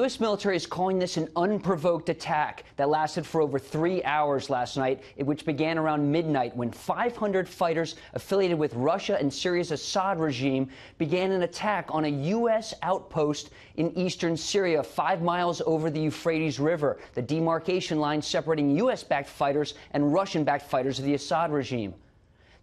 U.S. military is calling this an unprovoked attack that lasted for over 3 hours last night, which began around midnight when 500 fighters affiliated with Russia and Syria's Assad regime began an attack on a U.S. outpost in eastern Syria, 5 miles over the Euphrates River, the demarcation line separating U.S.-backed fighters and Russian-backed fighters of the Assad regime.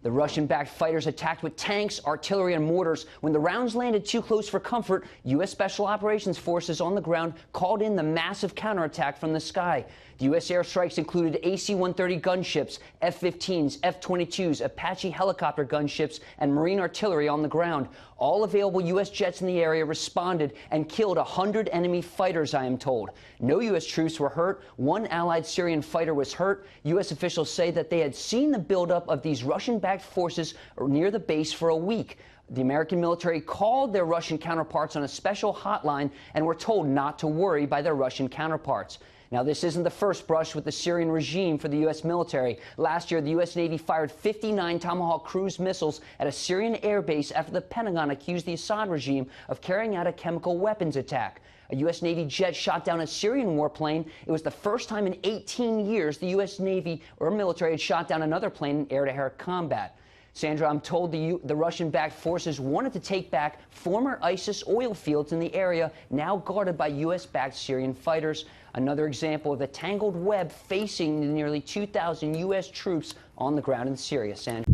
The Russian-backed fighters attacked with tanks, artillery, and mortars. When the rounds landed too close for comfort, U.S. Special Operations Forces on the ground called in the massive counterattack from the sky. The U.S. airstrikes included AC-130 gunships, F-15s, F-22s, Apache helicopter gunships, and Marine artillery on the ground. All available U.S. jets in the area responded and killed 100 enemy fighters, I am told. No U.S. troops were hurt. One allied Syrian fighter was hurt. U.S. officials say that they had seen the buildup of these Russian-backed forces near the base for a week. The American military called their Russian counterparts on a special hotline and were told not to worry by their Russian counterparts. Now, this isn't the first brush with the Syrian regime for the U.S. military. Last year, the U.S. Navy fired 59 Tomahawk cruise missiles at a Syrian airbase after the Pentagon accused the Assad regime of carrying out a chemical weapons attack. A U.S. Navy jet shot down a Syrian warplane. It was the first time in 18 years the U.S. Navy or military had shot down another plane in air-to-air combat. Sandra, I'm told the Russian-backed forces wanted to take back former ISIS oil fields in the area, now guarded by U.S.-backed Syrian fighters. Another example of the tangled web facing the nearly 2,000 U.S. troops on the ground in Syria. Sandra.